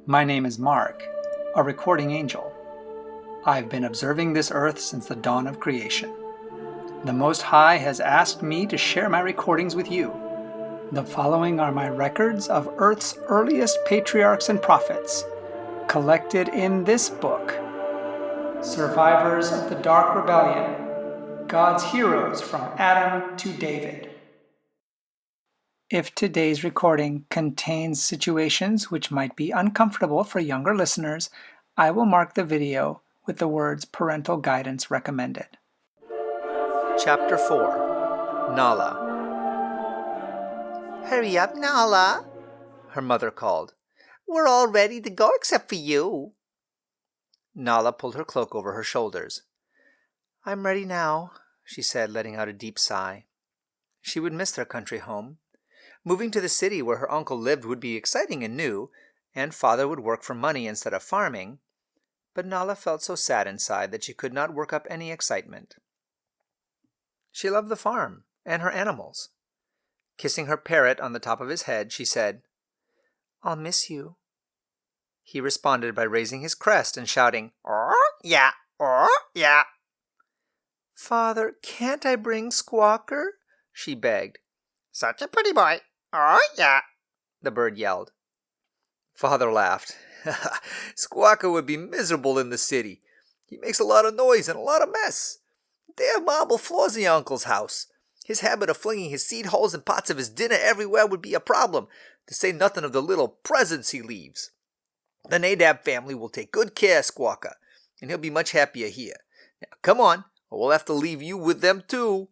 My name is Mark, a recording angel. I've been observing this earth since the dawn of creation. The Most High has asked me to share my recordings with you. The following are my records of Earth's earliest patriarchs and prophets, collected in this book, Survivors of the Dark Rebellion, God's Heroes from Adam to David. If today's recording contains situations which might be uncomfortable for younger listeners, I will mark the video with the words Parental Guidance Recommended. Chapter 4 Nala. "Hurry up, Nala," her mother called. "We're all ready to go except for you." Nala pulled her cloak over her shoulders. "I'm ready now," she said, letting out a deep sigh. She would miss their country home. Moving to the city where her uncle lived would be exciting and new, and father would work for money instead of farming. But Nala felt so sad inside that she could not work up any excitement. She loved the farm and her animals. Kissing her parrot on the top of his head, she said, "I'll miss you." He responded by raising his crest and shouting, "Oh, yeah, oh, yeah." "Father, can't I bring Squawker?" she begged. "Such a pretty boy. Oh, yeah," the bird yelled. Father laughed. "Squawker would be miserable in the city. He makes a lot of noise and a lot of mess. They have marble floors in your uncle's house. His habit of flinging his seed holes and pots of his dinner everywhere would be a problem, to say nothing of the little presents he leaves. The Nadab family will take good care of Squawker, and he'll be much happier here. Now, come on, or we'll have to leave you with them too,"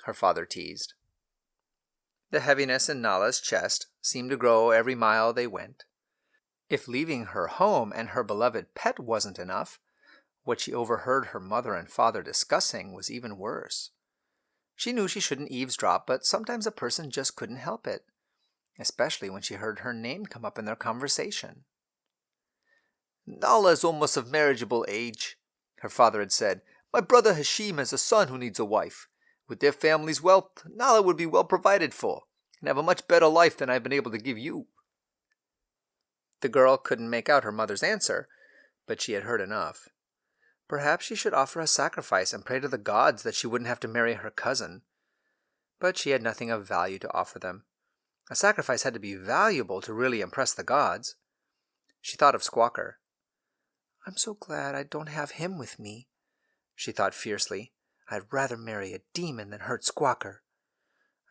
her father teased. The heaviness in Nala's chest seemed to grow every mile they went. If leaving her home and her beloved pet wasn't enough, what she overheard her mother and father discussing was even worse. She knew she shouldn't eavesdrop, but sometimes a person just couldn't help it, especially when she heard her name come up in their conversation. "Nala is almost of marriageable age," her father had said. "My brother Shem has a son who needs a wife. With their family's wealth, Nala would be well provided for, and have a much better life than I've been able to give you." The girl couldn't make out her mother's answer, but she had heard enough. Perhaps she should offer a sacrifice and pray to the gods that she wouldn't have to marry her cousin. But she had nothing of value to offer them. A sacrifice had to be valuable to really impress the gods. She thought of Squawker. "I'm so glad I don't have him with me," she thought fiercely. "I'd rather marry a demon than hurt Squawker.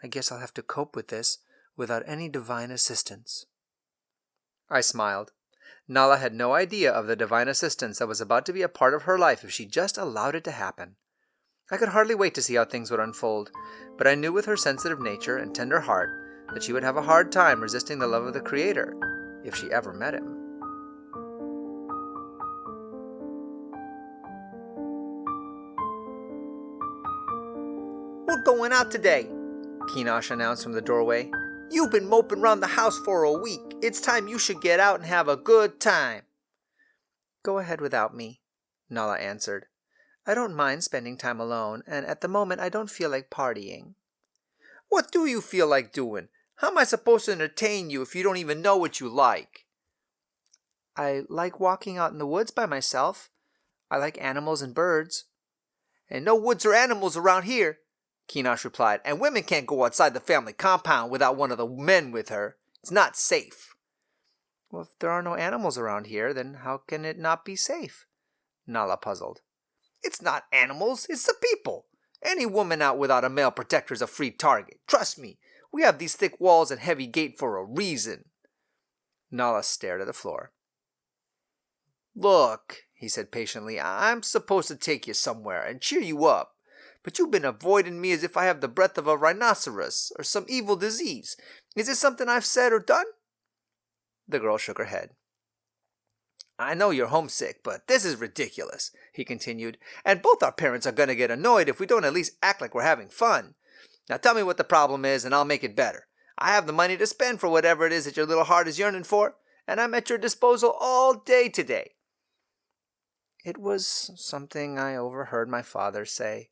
I guess I'll have to cope with this without any divine assistance." I smiled. Nala had no idea of the divine assistance that was about to be a part of her life if she just allowed it to happen. I could hardly wait to see how things would unfold, but I knew with her sensitive nature and tender heart that she would have a hard time resisting the love of the Creator if she ever met him. "We're going out today," Kinash announced from the doorway. "You've been moping around the house for a week. It's time you should get out and have a good time." "Go ahead without me," Nala answered. "I don't mind spending time alone, and at the moment I don't feel like partying." "What do you feel like doing? How am I supposed to entertain you if you don't even know what you like?" "I like walking out in the woods by myself. I like animals and birds." "And no woods or animals around here," Kinash replied, "and women can't go outside the family compound without one of the men with her. It's not safe." "Well, if there are no animals around here, then how can it not be safe?" Nala puzzled. "It's not animals, it's the people. Any woman out without a male protector is a free target. Trust me, we have these thick walls and heavy gate for a reason." Nala stared at the floor. "Look," he said patiently, "I'm supposed to take you somewhere and cheer you up. But you've been avoiding me as if I have the breath of a rhinoceros or some evil disease. Is it something I've said or done?" The girl shook her head. "I know you're homesick, but this is ridiculous," he continued, "and both our parents are going to get annoyed if we don't at least act like we're having fun. Now tell me what the problem is, and I'll make it better. I have the money to spend for whatever it is that your little heart is yearning for, and I'm at your disposal all day today." "It was something I overheard my father say,"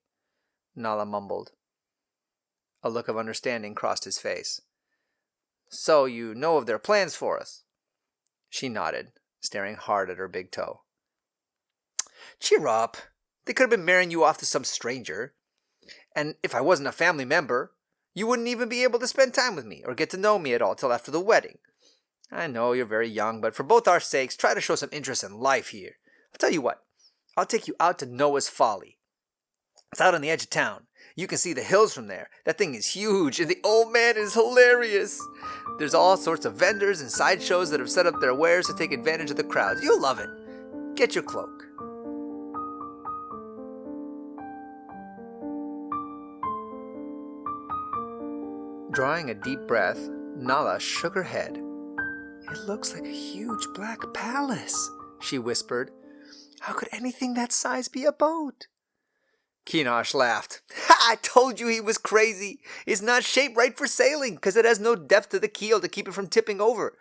Nala mumbled. A look of understanding crossed his face. "So you know of their plans for us?" She nodded, staring hard at her big toe. Cheer up. They could have been marrying you off to some stranger. And if I wasn't a family member, you wouldn't even be able to spend time with me or get to know me at all till after the wedding. I know you're very young, but for both our sakes, try to show some interest in life here. I'll tell you what. I'll take you out to Noah's Folly. It's out on the edge of town. You can see the hills from there. That thing is huge, and the old man is hilarious. There's all sorts of vendors and sideshows that have set up their wares to take advantage of the crowds. You'll love it. Get your cloak. Drawing a deep breath, Nala shook her head. It looks like a huge black palace, she whispered. How could anything that size be a boat? Kinash laughed. I told you he was crazy. It's not shaped right for sailing because it has no depth to the keel to keep it from tipping over.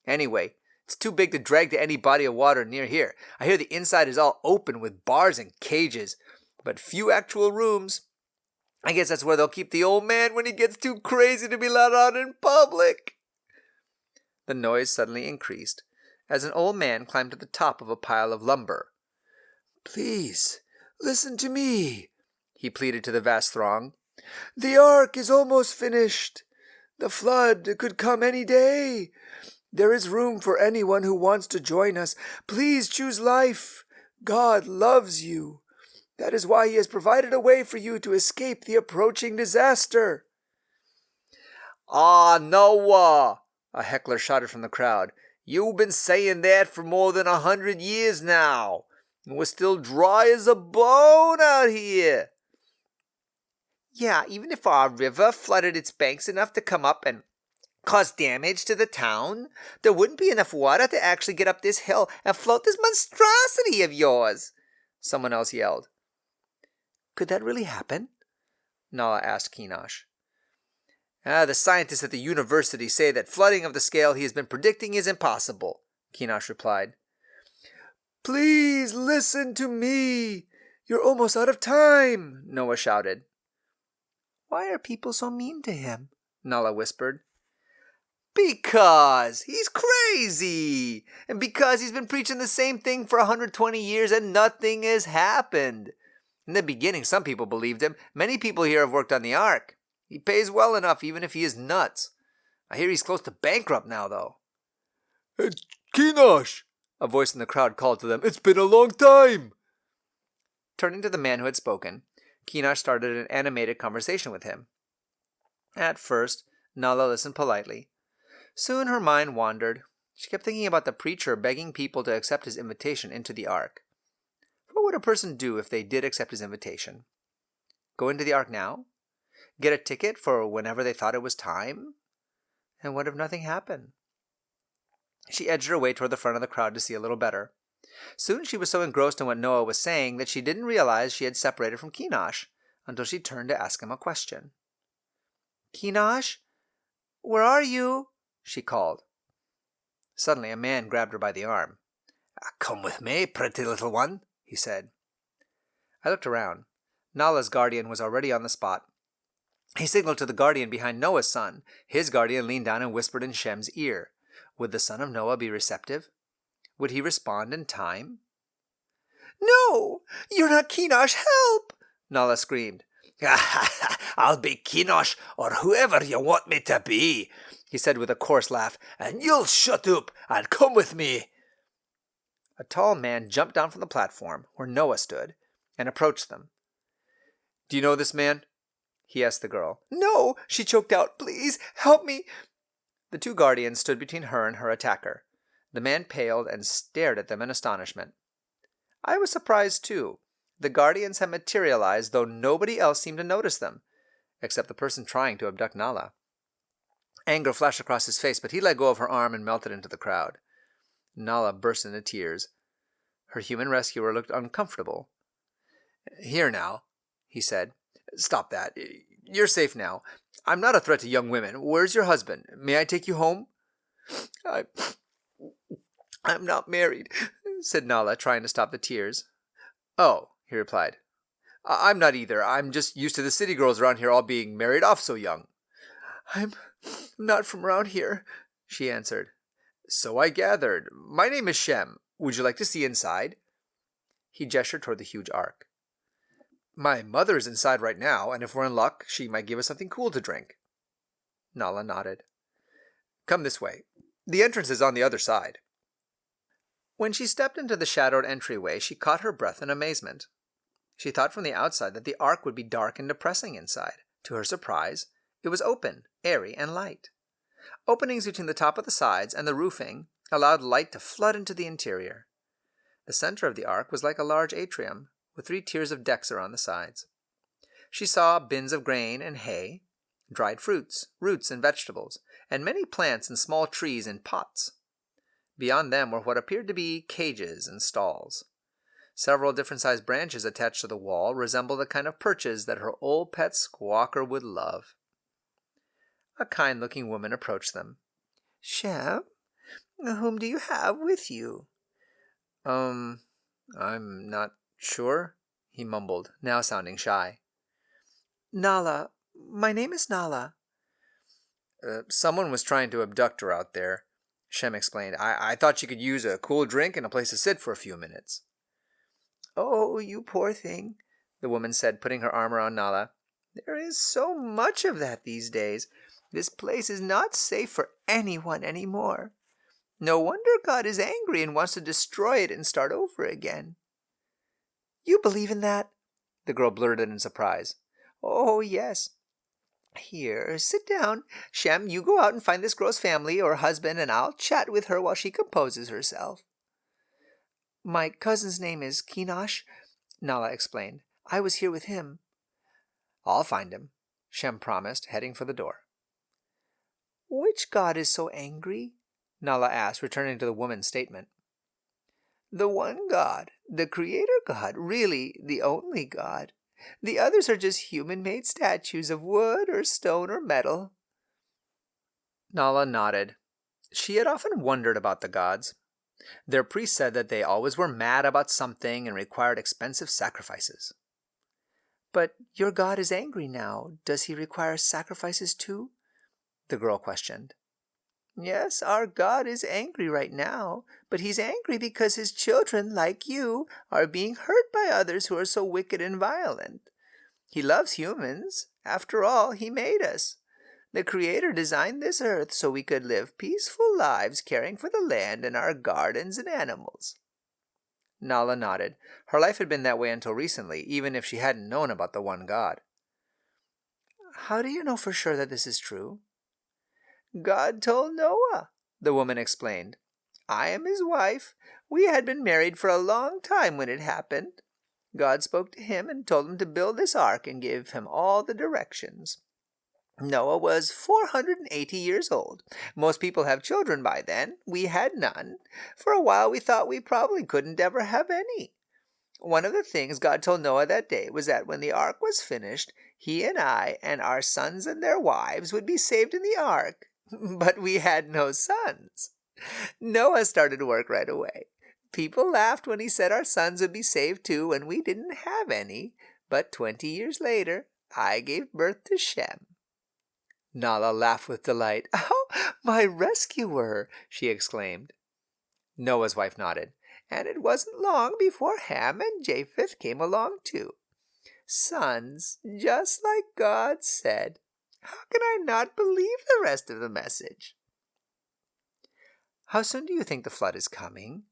Anyway, it's too big to drag to any body of water near here. I hear the inside is all open with bars and cages, but few actual rooms. I guess that's where they'll keep the old man when he gets too crazy to be let out in public. The noise suddenly increased as an old man climbed to the top of a pile of lumber. Please, listen to me, he pleaded to the vast throng. The ark is almost finished. The flood could come any day. There is room for anyone who wants to join us. Please choose life. God loves you. That is why he has provided a way for you to escape the approaching disaster. Ah, Noah, a heckler shouted from the crowd. You've been saying that for more than 100 years now. And we're still dry as a bone out here. Yeah, even if our river flooded its banks enough to come up and cause damage to the town, there wouldn't be enough water to actually get up this hill and float this monstrosity of yours, someone else yelled. Could that really happen? Nala asked Kinash. The scientists at the university say that flooding of the scale he has been predicting is impossible, Kinash replied. Please listen to me. You're almost out of time, Noah shouted. Why are people so mean to him? Nala whispered. Because he's crazy, and because he's been preaching the same thing for 120 years and nothing has happened. In the beginning, some people believed him. Many people here have worked on the ark. He pays well enough, even if he is nuts. I hear he's close to bankrupt now, though. Kinash! A voice in the crowd called to them. It's been a long time! Turning to the man who had spoken, Kinash started an animated conversation with him. At first, Nala listened politely. Soon her mind wandered. She kept thinking about the preacher begging people to accept his invitation into the ark. What would a person do if they did accept his invitation? Go into the ark now? Get a ticket for whenever they thought it was time? And what if nothing happened? She edged her way toward the front of the crowd to see a little better. Soon she was so engrossed in what Noah was saying that she didn't realize she had separated from Kinash until she turned to ask him a question. Kinash? Where are you? She called. Suddenly a man grabbed her by the arm. Come with me, pretty little one, he said. I looked around. Nala's guardian was already on the spot. He signaled to the guardian behind Noah's son. His guardian leaned down and whispered in Shem's ear. Would the son of Noah be receptive? Would he respond in time? No! You're not Kinash! Help! Nala screamed. I'll be Kinash or whoever you want me to be, he said with a coarse laugh, and you'll shut up and come with me. A tall man jumped down from the platform where Noah stood and approached them. Do you know this man? He asked the girl. No, she choked out. Please, help me. The two guardians stood between her and her attacker. The man paled and stared at them in astonishment. I was surprised too. The guardians had materialized, though nobody else seemed to notice them, except the person trying to abduct Nala. Anger flashed across his face, but he let go of her arm and melted into the crowd. Nala burst into tears. Her human rescuer looked uncomfortable. Here now, he said. Stop that. You're safe now. I'm not a threat to young women. Where's your husband? May I take you home? I'm not married, said Nala, trying to stop the tears. Oh, he replied. I'm not either. I'm just used to the city girls around here all being married off so young. I'm not from around here, she answered. "So I gathered. My name is Shem. Would you like to see inside?" He gestured toward the huge ark. "My mother is inside right now, and if we're in luck, she might give us something cool to drink." Nala nodded. "Come this way. The entrance is on the other side." When she stepped into the shadowed entryway, she caught her breath in amazement. She thought from the outside that the ark would be dark and depressing inside. To her surprise, it was open, airy, and light. Openings between the top of the sides and the roofing allowed light to flood into the interior. The center of the ark was like a large atrium, with 3 tiers of decks around the sides. She saw bins of grain and hay, dried fruits, roots, and vegetables, and many plants and small trees in pots. Beyond them were what appeared to be cages and stalls. Several different-sized branches attached to the wall resembled the kind of perches that her old pet Squawker would love. A kind-looking woman approached them. "Shem, whom do you have with you?" I'm not sure," he mumbled, now sounding shy. "Nala. My name is Nala." Someone was trying to abduct her out there," Shem explained. I thought she could use a cool drink and a place to sit for a few minutes." "Oh, you poor thing," the woman said, putting her arm around Nala. "There is so much of that these days. This place is not safe for anyone anymore. No wonder God is angry and wants to destroy it and start over again." "You believe in that?" the girl blurted in surprise. "Oh, yes. Here, sit down. Shem, you go out and find this girl's family or husband, and I'll chat with her while she composes herself." "My cousin's name is Kinash," Nala explained. "I was here with him." "I'll find him," Shem promised, heading for the door. "Which god is so angry?" Nala asked, returning to the woman's statement. "The one God, the creator God, really the only God. The others are just human-made statues of wood or stone or metal." Nala nodded. She had often wondered about the gods. Their priests said that they always were mad about something and required expensive sacrifices. "But your God is angry now. Does he require sacrifices too?" the girl questioned. "Yes, our God is angry right now, but he's angry because his children, like you, are being hurt by others who are so wicked and violent. He loves humans. After all, he made us. The Creator designed this earth so we could live peaceful lives caring for the land and our gardens and animals." Nala nodded. Her life had been that way until recently, even if she hadn't known about the one God. "How do you know for sure that this is true?" "God told Noah," the woman explained. "I am his wife. We had been married for a long time when it happened. God spoke to him and told him to build this ark and give him all the directions. Noah was 480 years old. Most people have children by then. We had none. For a while we thought we probably couldn't ever have any. One of the things God told Noah that day was that when the ark was finished, he and I and our sons and their wives would be saved in the ark. But we had no sons. Noah started work right away. People laughed when he said our sons would be saved too when we didn't have any. But 20 years later, I gave birth to Shem." Nala laughed with delight. "Oh, my rescuer!" she exclaimed. Noah's wife nodded. "And it wasn't long before Ham and Japheth came along too. Sons, just like God said. How can I not believe the rest of the message?" "How soon do you think the flood is coming?"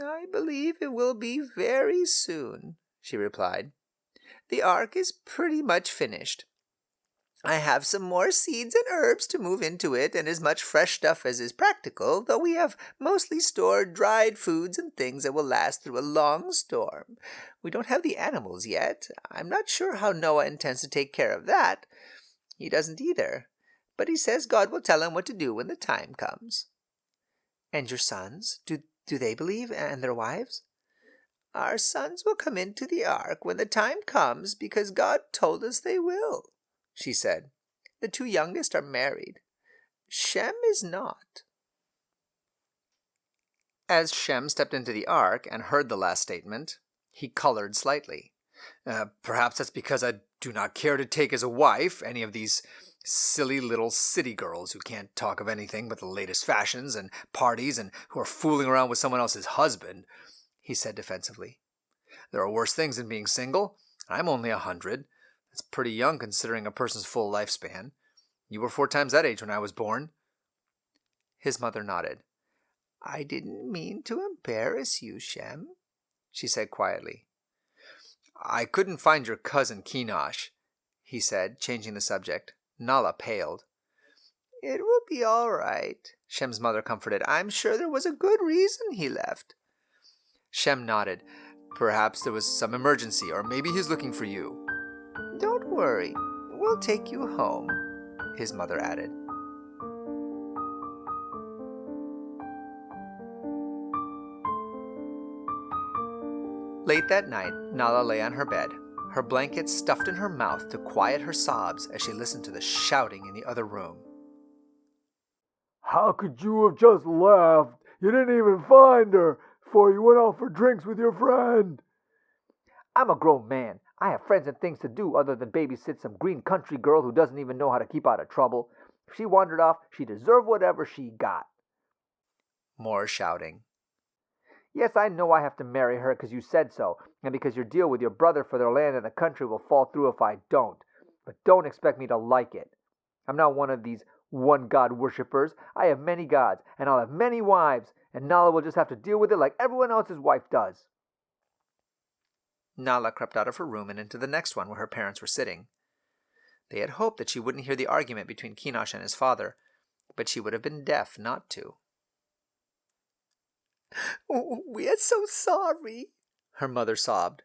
"I believe it will be very soon," she replied. "The ark is pretty much finished. I have some more seeds and herbs to move into it and as much fresh stuff as is practical, though we have mostly stored dried foods and things that will last through a long storm. We don't have the animals yet. I'm not sure how Noah intends to take care of that. He doesn't either, but he says God will tell him what to do when the time comes." "And your sons? Do they believe, and their wives?" "Our sons will come into the ark when the time comes because God told us they will," she said. "The 2 youngest are married. Shem is not." As Shem stepped into the ark and heard the last statement, he colored slightly. Perhaps that's because I do not care to take as a wife any of these Silly little city girls who can't talk of anything but the latest fashions and parties and who are fooling around with someone else's husband, he said defensively. There are worse things than being single. I'm only 100. That's pretty young considering a person's full lifespan. You were 4 times that age when I was born. His mother nodded. I didn't mean to embarrass you, Shem, she said quietly. I couldn't find your cousin Kinash, he said, changing the subject. Nala paled. It will be all right, Shem's mother comforted. I'm sure there was a good reason he left. Shem nodded. Perhaps there was some emergency, or maybe he's looking for you. Don't worry. We'll take you home, his mother added. Late that night, Nala lay on her bed, her blanket stuffed in her mouth to quiet her sobs as she listened to the shouting in the other room. How could you have just left? You didn't even find her before you went out for drinks with your friend. I'm a grown man. I have friends and things to do other than babysit some green country girl who doesn't even know how to keep out of trouble. If she wandered off, she deserved whatever she got. More shouting. Yes, I know I have to marry her because you said so, and because your deal with your brother for their land and the country will fall through if I don't. But don't expect me to like it. I'm not one of these one god worshippers. I have many gods, and I'll have many wives, and Nala will just have to deal with it like everyone else's wife does. Nala crept out of her room and into the next one where her parents were sitting. They had hoped that she wouldn't hear the argument between Kinash and his father, but she would have been deaf not to. We're so sorry, her mother sobbed.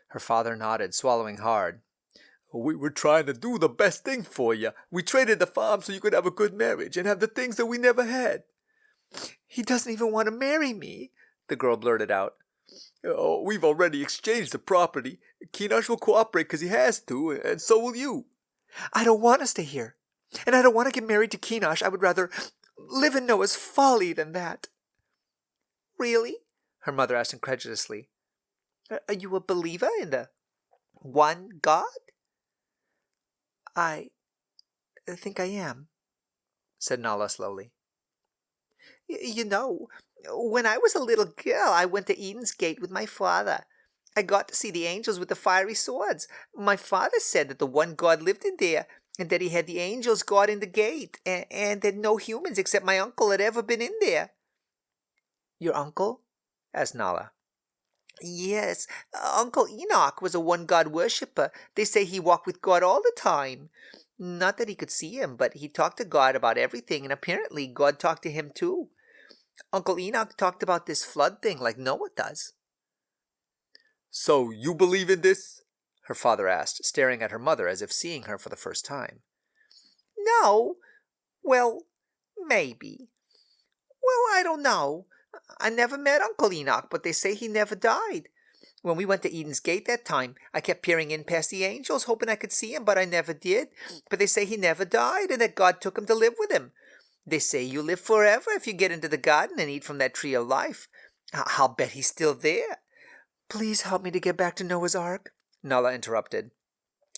Her father nodded, swallowing hard. We were trying to do the best thing for you. We traded the farm so you could have a good marriage and have the things that we never had. He doesn't even want to marry me, the girl blurted out. Oh, we've already exchanged the property. Kinash will cooperate because he has to, and so will you. I don't want to stay here, and I don't want to get married to Kinash. I would rather live in Noah's folly than that. Really? Her mother asked incredulously. Are you a believer in the one God? I think I am, said Nala slowly. You know, when I was a little girl, I went to Eden's Gate with my father. I got to see the angels with the fiery swords. My father said that the one God lived in there, and that he had the angels guarding the gate, and that no humans except my uncle had ever been in there. Your uncle? Asked Nala. Yes, Uncle Enoch was a one-God worshipper. They say he walked with God all the time. Not that he could see him, but he talked to God about everything, and apparently God talked to him too. Uncle Enoch talked about this flood thing like Noah does. So you believe in this? Her father asked, staring at her mother as if seeing her for the first time. No. Well, maybe. Well, I don't know. I never met Uncle Enoch, but they say he never died. When we went to Eden's Gate that time, I kept peering in past the angels, hoping I could see him, but I never did. But they say he never died, and that God took him to live with him. They say you live forever if you get into the garden and eat from that tree of life. I'll bet he's still there. Please help me to get back to Noah's Ark, Nala interrupted.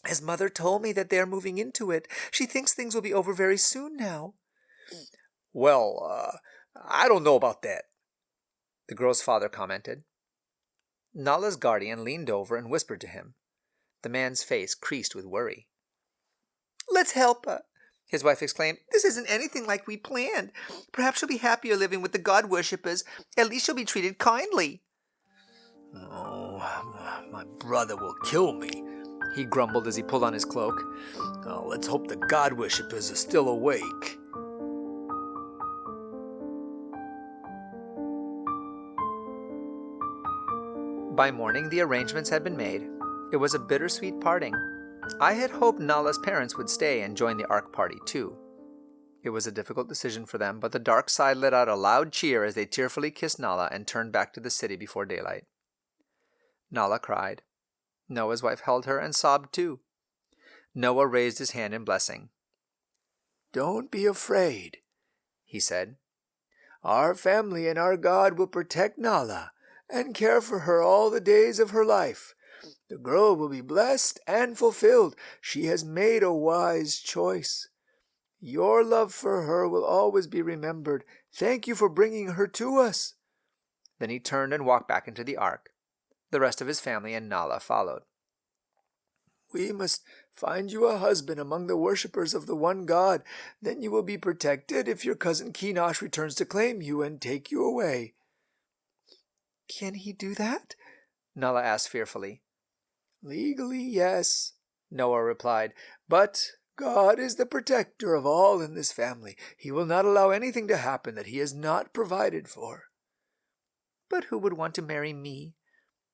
His mother told me that they're moving into it. She thinks things will be over very soon now. Well, I don't know about that, the girl's father commented. Nala's guardian leaned over and whispered to him. The man's face creased with worry. Let's help her, his wife exclaimed. This isn't anything like we planned. Perhaps she'll be happier living with the God worshippers. At least she'll be treated kindly. Oh, my brother will kill me, he grumbled as he pulled on his cloak. Oh, let's hope the God worshippers are still awake. By morning, the arrangements had been made. It was a bittersweet parting. I had hoped Nala's parents would stay and join the Ark party, too. It was a difficult decision for them, but the dark side let out a loud cheer as they tearfully kissed Nala and turned back to the city before daylight. Nala cried. Noah's wife held her and sobbed, too. Noah raised his hand in blessing. Don't be afraid, he said. Our family and our God will protect Nala and care for her all the days of her life. The girl will be blessed and fulfilled. She has made a wise choice. Your love for her will always be remembered. Thank you for bringing her to us." Then he turned and walked back into the ark. The rest of his family and Nala followed. "We must find you a husband among the worshippers of the one God. Then you will be protected if your cousin Kinash returns to claim you and take you away." "Can he do that?" Nala asked fearfully. "Legally, yes," Noah replied. "But God is the protector of all in this family. He will not allow anything to happen that he has not provided for." "But who would want to marry me?"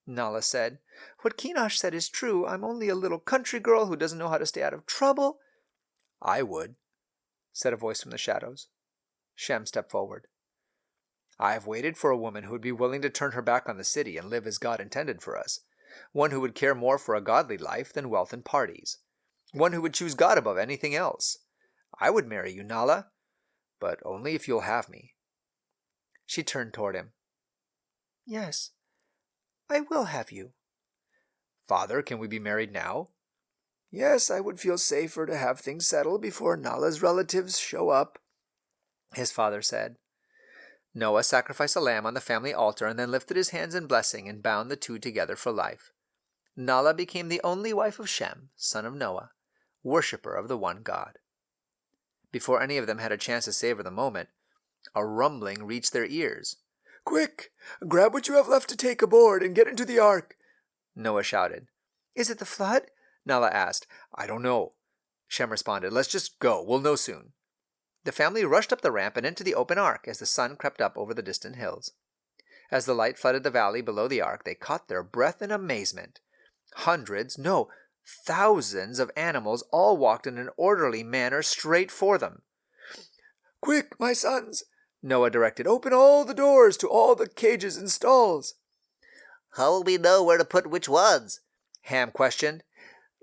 Nala said. "What Kinash said is true. I'm only a little country girl who doesn't know how to stay out of trouble." "I would," said a voice from the shadows. Shem stepped forward. "I have waited for a woman who would be willing to turn her back on the city and live as God intended for us. One who would care more for a godly life than wealth and parties. One who would choose God above anything else. I would marry you, Nala, but only if you'll have me." She turned toward him. "Yes, I will have you." "Father, can we be married now?" "Yes, I would feel safer to have things settled before Nala's relatives show up," his father said. Noah sacrificed a lamb on the family altar and then lifted his hands in blessing and bound the two together for life. Nala became the only wife of Shem, son of Noah, worshipper of the one God. Before any of them had a chance to savor the moment, a rumbling reached their ears. "Quick! Grab what you have left to take aboard and get into the ark," Noah shouted. "Is it the flood?" Nala asked. "I don't know," Shem responded. "Let's just go. We'll know soon." The family rushed up the ramp and into the open ark as the sun crept up over the distant hills. As the light flooded the valley below the ark, they caught their breath in amazement. Hundreds, no, thousands of animals all walked in an orderly manner straight for them. "Quick, my sons," Noah directed. "Open all the doors to all the cages and stalls." "How will we know where to put which ones?" Ham questioned.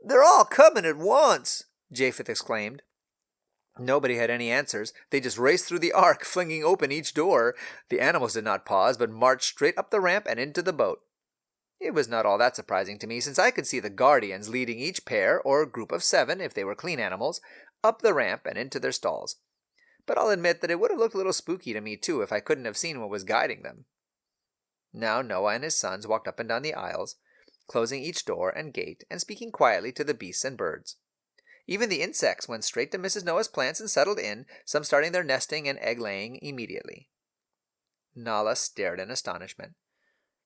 "They're all coming at once," Japheth exclaimed. Nobody had any answers. They just raced through the ark, flinging open each door. The animals did not pause, but marched straight up the ramp and into the boat. It was not all that surprising to me, since I could see the guardians leading each pair, or group of 7 if they were clean animals, up the ramp and into their stalls. But I'll admit that it would have looked a little spooky to me too if I couldn't have seen what was guiding them. Now Noah and his sons walked up and down the aisles, closing each door and gate and speaking quietly to the beasts and birds. Even the insects went straight to Mrs. Noah's plants and settled in, some starting their nesting and egg-laying immediately. Nala stared in astonishment.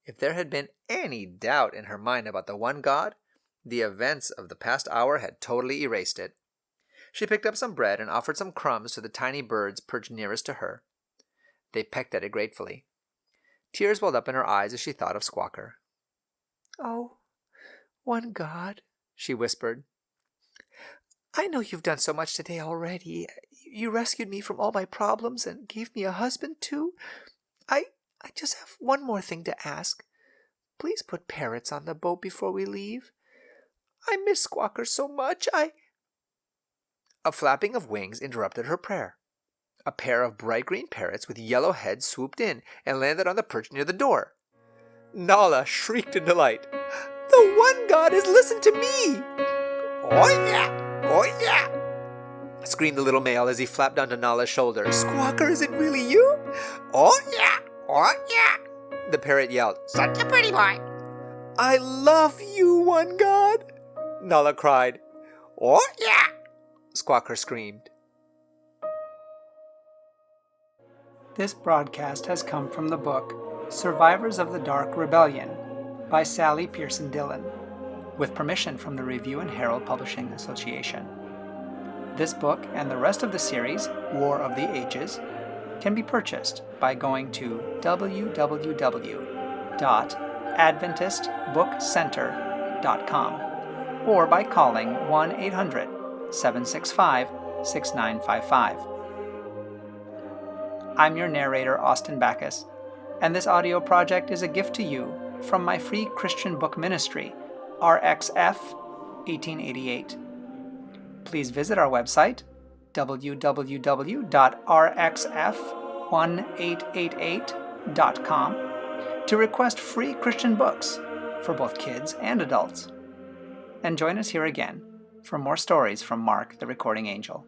If there had been any doubt in her mind about the one God, the events of the past hour had totally erased it. She picked up some bread and offered some crumbs to the tiny birds perched nearest to her. They pecked at it gratefully. Tears welled up in her eyes as she thought of Squawker. "Oh, one God," she whispered. "I know you've done so much today already. You rescued me from all my problems and gave me a husband, too. I just have one more thing to ask. Please put parrots on the boat before we leave. I miss Squawker so much. A flapping of wings interrupted her prayer. A pair of bright green parrots with yellow heads swooped in and landed on the perch near the door. Nala shrieked in delight. "The one God has listened to me!" "Oh yeah! Oh yeah!" screamed the little male as he flapped onto Nala's shoulder. "Squawker, is it really you?" "Oh yeah! Oh yeah!" the parrot yelled. "Such a pretty boy!" "I love you, one God!" Nala cried. "Oh yeah!" Squawker screamed. This broadcast has come from the book Survivors of the Dark Rebellion by Sally Pierson Dillon, with permission from the Review and Herald Publishing Association. This book and the rest of the series, War of the Ages, can be purchased by going to www.adventistbookcenter.com or by calling 1-800-765-6955. I'm your narrator, Austin Backus, and this audio project is a gift to you from my free Christian book ministry, RXF 1888. Please visit our website, www.rxf1888.com, to request free Christian books for both kids and adults. And join us here again for more stories from Mark the Recording Angel.